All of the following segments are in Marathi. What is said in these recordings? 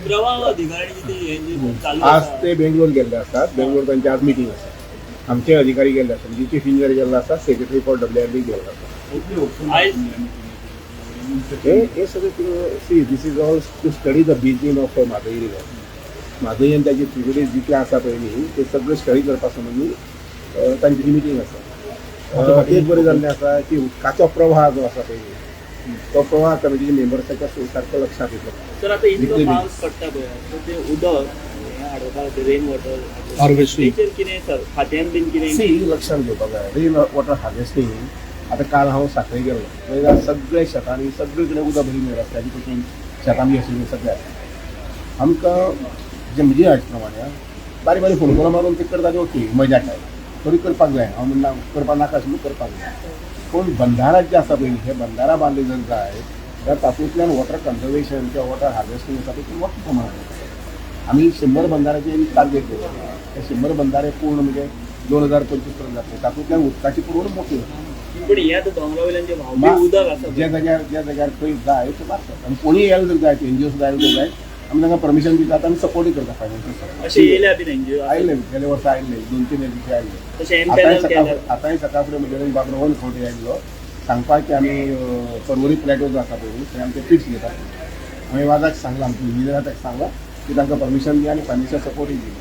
प्रवाह अधिकारी ते हे जे चालू आज आसा, ते बेंगलोर गेल्ले असतात. बेंगलोर त्यांची आज मिटींग आसा. आमचे अधिकारी गेल्ले असतात. म्हणजे चीफ इंजिनियर गेल्लो आसा, सेक्रेटरी फॉर WRD गेल्लो आसा. आयज हे सगळं see this is all to study the beginning of Mhadei river. Mhadei आनी ताची ट्रिब्युटरीज जितले आसा पळय न्ही ते सगळे स्टडी करपा संबंधी तांची मिटींग आसा. एक बरें जाल्लें आसा की उदकाचो प्रवाह जो आसा पळय तो प्रवाह कमिटीचे मेंबर्साच्या सारको लक्षांत येतलो. तर आता इतलो पावस पडटा पळय सो ते उदक हें हाडोवपा खातीर रेन वॉटर हार्वेस्टिंग तेचेर कितें सर खात्यान बीन कितें सी लक्षांत घेवपाक जाय. रेन वॉटर हार्वेस्टिंग आतां काल हांव सांखळे गेलो थंय सगळे शेतांनी सगळे कडेन उदक भरी मेळटा. रस्त्याची पसून शेतांनी आशिल्लीं सगळ्या आमकां जे म्हजे हाजे प्रमाणे बारीक बारीक फोन करून मारून ते करता ते ओके मजा टायम थोडी करपाक जाय. हांव म्हणना करपाक नाका आशिल्लें करपाक जाय. पूण बंधारा जे आसा पळय हे बंधारा बांदले जर जाय जाल्यार तातूंतल्यान वॉटर कन्जर्वेशन किंवा वॉटर हार्वेस्टिंग आसा पळय ते मोठ्या प्रमाणांत आमी 100 बंधाऱ्याचे टार्गेट दवरला. ते 100 बंधारे पूर्ण म्हणजे 2025 पर्यंत जातले. तातूंतल्यान उदकाची पुरवण मोठी जाता. पण हें आतां दोंगरा वयल्यान जें व्हांवपी उदक आसा ज्या जाग्यार खंय जाय ते मारतात. आनी कोणीय येयला जर जाय एनजीओ सुद्दां आयले जर जाय आमी तांकां परमिशन दितात आनी सपोर्टूय करता फायनान्शियल. अशें येयल्या बीन एनजीओ आयले गेले वर्सा आयले 2-3 एनजीओ आयले. तशें एम्पॅनल केल्यार आतांय सकाळ फुडें म्हजे बाबरो वन फावटी आयिल्लो सांगपाक की आमी पर्वरी प्लॅटो जो आसा पळय थंय आमचे फिट्स घेतात. हांवें वाजाक सांगलां आमच्या इंजिनियराक सांगलां की तांकां परमिशन दिया आनी फायनान्शियल सपोर्टूय दिया.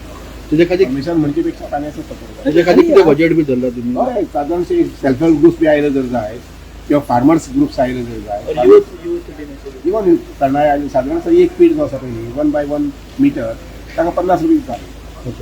तेजे खातीर परमिशन म्हणजे पेक्षा फायनान्शियल सपोर्ट. तेजे खातीर कितें बजेट बी धरला तुमी? हय सादारणशे सेल्फ हेल्प ग्रुप्स बी आयले जर जाय किंवा फार्मर्स ग्रुप्स आयले जर जाय यूथ बीन अशें इवन तरणाय आनी सादारणसो एक पीठ जो आसा पळय 1 by 1 मीटर ताका 50 रुपया दिता.